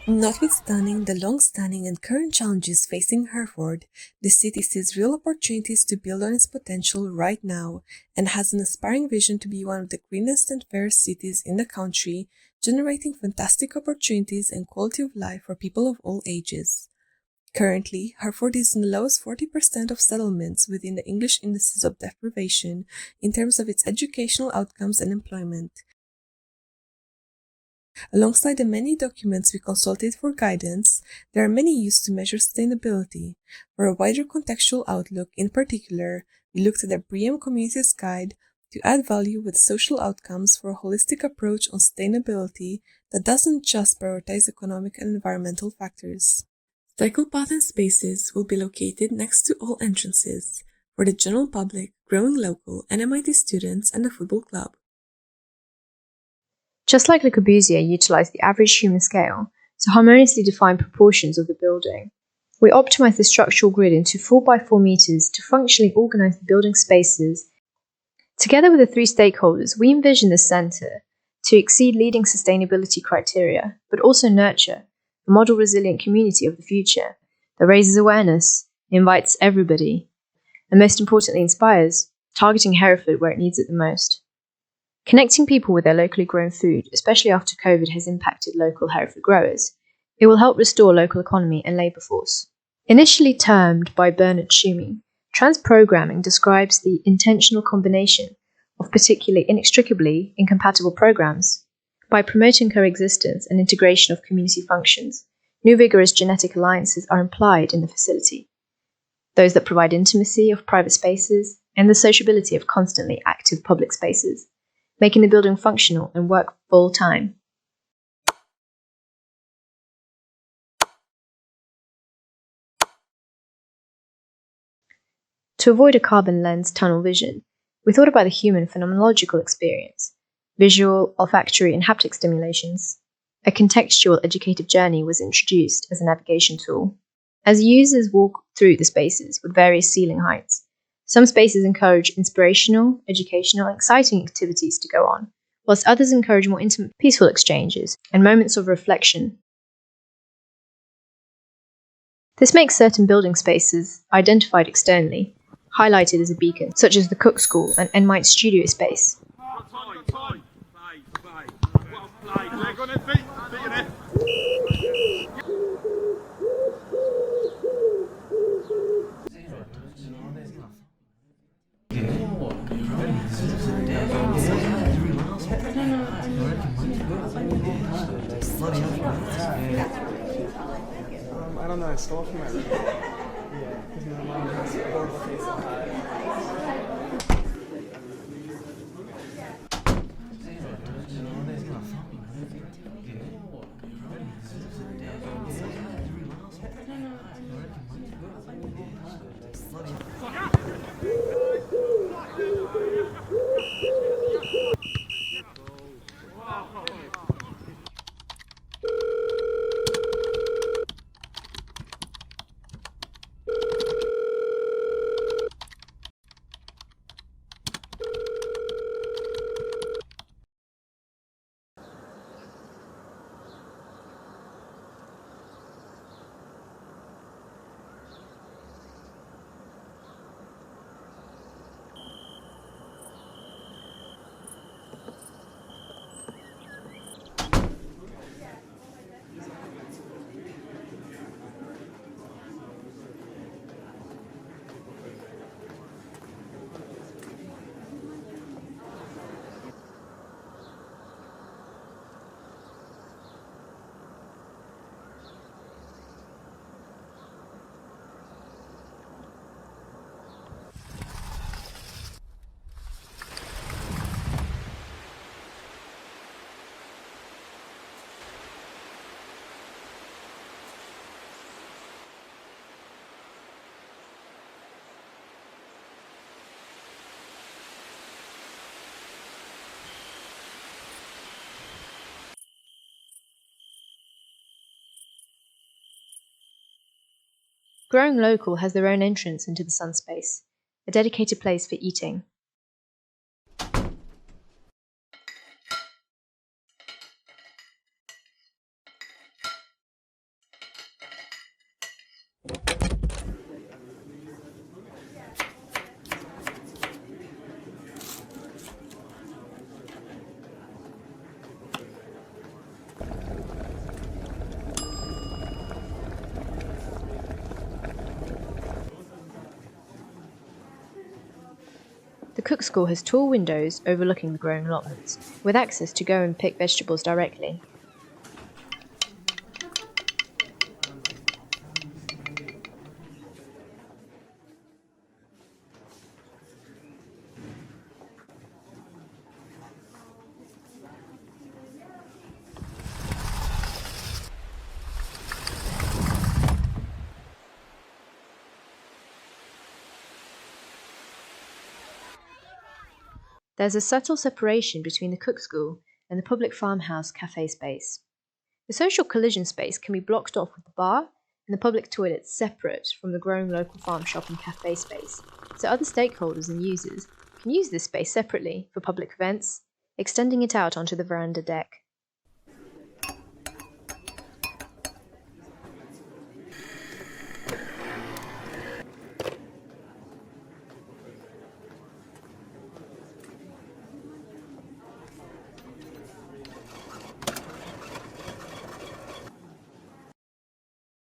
Notwithstanding the long-standing and current challenges facing Hereford, the city sees real opportunities to build on its potential right now and has an aspiring vision to be one of the greenest and fairest cities in the country, generating fantastic opportunities and quality of life for people of all ages. Currently, Hereford is in the lowest 40% of settlements within the English indices of deprivation in terms of its educational outcomes and employment. Alongside the many documents we consulted for guidance, there are many used to measure sustainability. For a wider contextual outlook, in particular, we looked at the BREEAM Communities Guide to add value with social outcomes for a holistic approach on sustainability that doesn't just prioritize economic and environmental factors. Cycle paths and spaces will be located next to all entrances for the general public, growing local, NMITE students, and the football club. Just like Le Corbusier utilised the average human scale to harmoniously define proportions of the building, we optimised the structural grid into 4x4 metres to functionally organise the building spaces. Together with the three stakeholders, we envision the centre to exceed leading sustainability criteria, but also nurture a model resilient community of the future that raises awareness, invites everybody, and most importantly inspires, targeting Hereford where it needs it the most. Connecting people with their locally grown food, especially after COVID has impacted local Hereford growers, it will help restore local economy and labour force. Initially termed by Bernard Tschumi, transprogramming describes the intentional combination of particularly inextricably incompatible programs. By promoting coexistence and integration of community functions, new vigorous genetic alliances are implied in the facility. Those that provide intimacy of private spaces and the sociability of constantly active public spaces, making the building functional and work full time. To avoid a carbon lens tunnel vision, we thought about the human phenomenological experience, visual, olfactory, and haptic stimulations. A contextual educative journey was introduced as a navigation tool. As users walk through the spaces with various ceiling heights, some spaces encourage inspirational, educational, and exciting activities to go on, whilst others encourage more intimate, peaceful exchanges and moments of reflection. This makes certain building spaces, identified externally, highlighted as a beacon, such as the Cook School and NMITE studio space. I don't know, I stole from it. Yeah, because my mom has a horrible face on that. Growing Local has their own entrance into the sun space, a dedicated place for eating. The cook school has tall windows overlooking the growing allotments, with access to go and pick vegetables directly. There's a subtle separation between the cook school and the public farmhouse cafe space. The social collision space can be blocked off with the bar and the public toilets separate from the growing local farm shop and cafe space, so other stakeholders and users can use this space separately for public events, extending it out onto the veranda deck.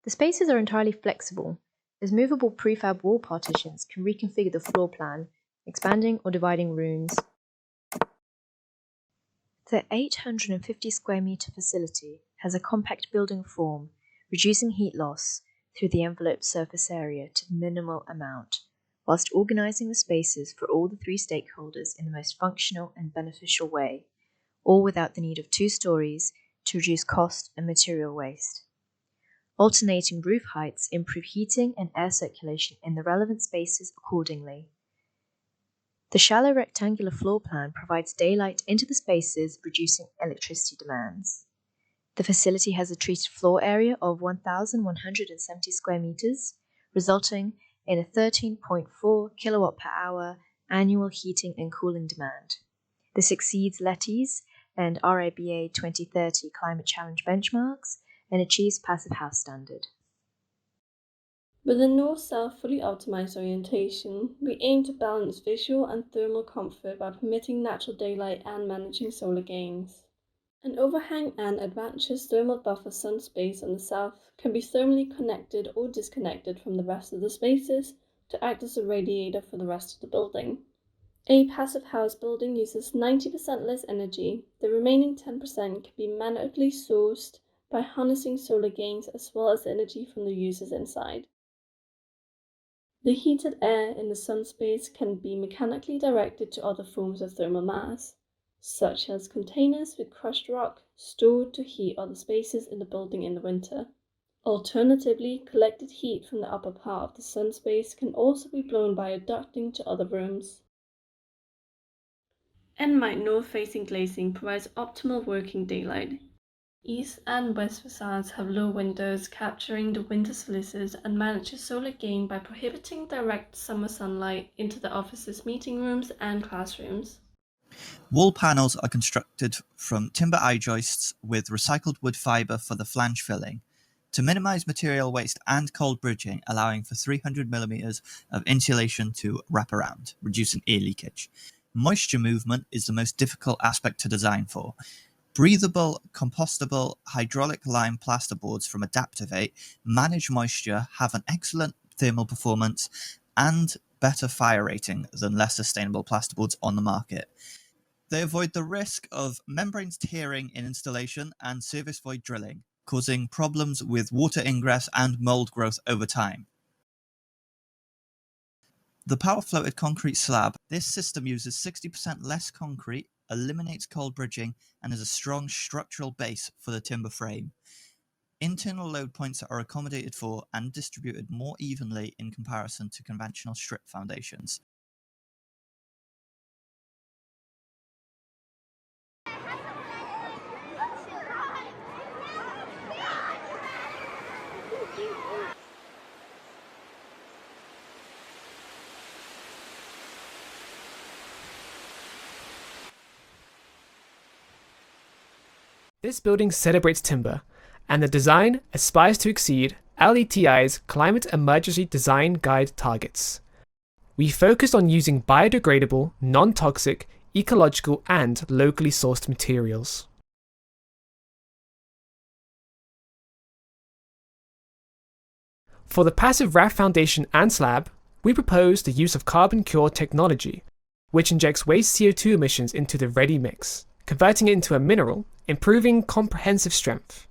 The spaces are entirely flexible, as movable prefab wall partitions can reconfigure the floor plan, expanding or dividing rooms. The 850 square metre facility has a compact building form, reducing heat loss through the enveloped surface area to the minimal amount, whilst organising the spaces for all the three stakeholders in the most functional and beneficial way, all without the need of 2 stories to reduce cost and material waste. Alternating roof heights improve heating and air circulation in the relevant spaces accordingly. The shallow rectangular floor plan provides daylight into the spaces, reducing electricity demands. The facility has a treated floor area of 1,170 square metres, resulting in a 13.4 kilowatt per hour annual heating and cooling demand. This exceeds LETI's and RIBA 2030 climate challenge benchmarks and achieves passivhaus standard. With a north-south fully optimized orientation, we aim to balance visual and thermal comfort by permitting natural daylight and managing solar gains. An overhang and advantageous thermal buffer sun space on the south can be thermally connected or disconnected from the rest of the spaces to act as a radiator for the rest of the building. A passivhaus building uses 90% less energy. The remaining 10% can be manually sourced by harnessing solar gains as well as energy from the users inside. The heated air in the sun space can be mechanically directed to other forms of thermal mass, such as containers with crushed rock stored to heat other spaces in the building in the winter. Alternatively, collected heat from the upper part of the sun space can also be blown by ducting to other rooms. NMITE north-facing glazing provides optimal working daylight. East and west facades have low windows, capturing the winter slices, and manages solar gain by prohibiting direct summer sunlight into the office's meeting rooms and classrooms. Wall panels are constructed from timber I-joists with recycled wood fibre for the flange filling, to minimise material waste and cold bridging, allowing for 300mm of insulation to wrap around, reducing air leakage. Moisture movement is the most difficult aspect to design for. Breathable, compostable, hydraulic lime plasterboards from Adaptivate manage moisture, have an excellent thermal performance, and better fire rating than less sustainable plasterboards on the market. They avoid the risk of membranes tearing in installation and service void drilling, causing problems with water ingress and mould growth over time. The power-floated concrete slab. This system uses 60% less concrete, eliminates cold bridging, and is a strong structural base for the timber frame. Internal load points are accommodated for and distributed more evenly in comparison to conventional strip foundations. This building celebrates timber, and the design aspires to exceed LETI's Climate Emergency Design Guide targets. We focused on using biodegradable, non-toxic, ecological and locally sourced materials. For the passive raft foundation and slab, we proposed the use of carbon cure technology, which injects waste CO2 emissions into the ready mix, converting it into a mineral, improving comprehensive strength.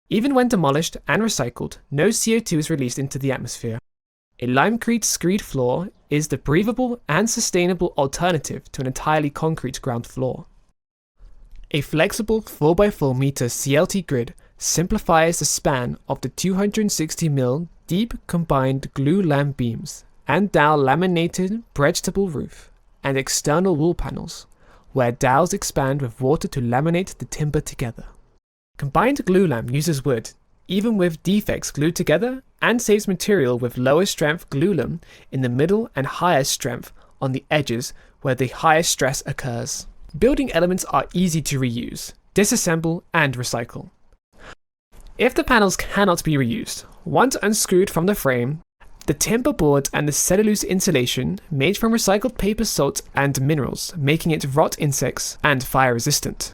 Even when demolished and recycled, no CO2 is released into the atmosphere. A limecrete screed floor is the breathable and sustainable alternative to an entirely concrete ground floor. A flexible 4x4 meter CLT grid simplifies the span of the 260 mm deep combined glue-lam beams and dowel laminated vegetable roof and external wall panels, where dowels expand with water to laminate the timber together. Combined glue-lam uses wood, even with defects glued together, and saves material with lower strength glue-lam in the middle and higher strength on the edges where the highest stress occurs. Building elements are easy to reuse, disassemble, and recycle. If the panels cannot be reused, once unscrewed from the frame, the timber board and the cellulose insulation, made from recycled paper, salt, and minerals, making it rot insects and fire resistant,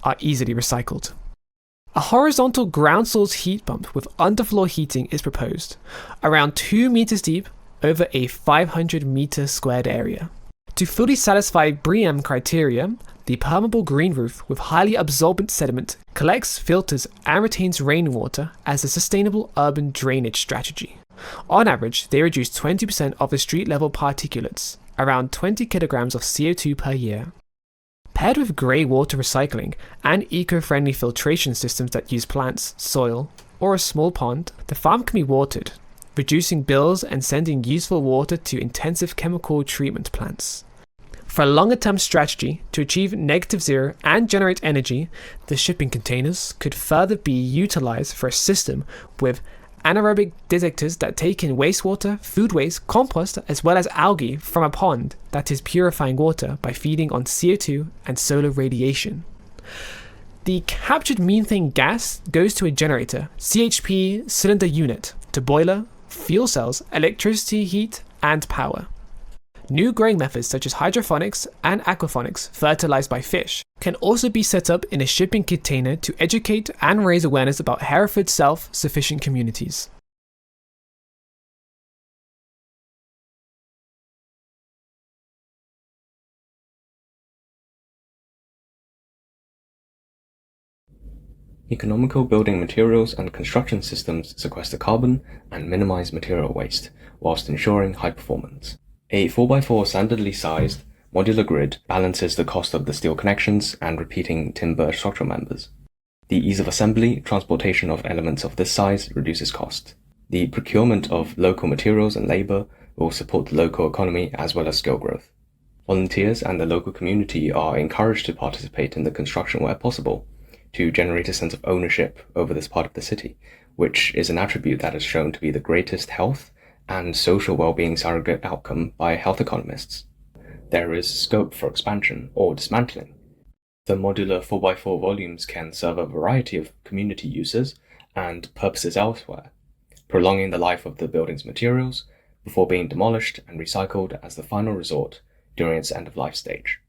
are easily recycled. A horizontal ground source heat pump with underfloor heating is proposed, around 2 meters deep over a 500 meter squared area. To fully satisfy BREEAM criteria, the permeable green roof with highly absorbent sediment collects, filters, and retains rainwater as a sustainable urban drainage strategy. On average, they reduce 20% of the street level particulates, around 20 kilograms of CO2 per year. Paired with grey water recycling and eco-friendly filtration systems that use plants, soil, or a small pond, the farm can be watered, reducing bills and sending useful water to intensive chemical treatment plants. For a longer-term strategy to achieve negative zero and generate energy, the shipping containers could further be utilized for a system with anaerobic detectors that take in wastewater, food waste, compost, as well as algae from a pond that is purifying water by feeding on CO2 and solar radiation. The captured methane gas goes to a generator, CHP cylinder unit, to boiler, fuel cells, electricity, heat, and power. New growing methods such as hydroponics and aquaponics, fertilized by fish, can also be set up in a shipping container to educate and raise awareness about Hereford's self-sufficient communities. Economical building materials and construction systems sequester carbon and minimize material waste, whilst ensuring high performance. A 4x4 standardly sized, modular grid balances the cost of the steel connections and repeating timber structural members. The ease of assembly, transportation of elements of this size reduces cost. The procurement of local materials and labour will support the local economy as well as skill growth. Volunteers and the local community are encouraged to participate in the construction where possible, to generate a sense of ownership over this part of the city, which is an attribute that is shown to be the greatest health and social well-being surrogate outcome by health economists. There is scope for expansion or dismantling. The modular 4x4 volumes can serve a variety of community uses and purposes elsewhere, prolonging the life of the building's materials before being demolished and recycled as the final resort during its end-of-life stage.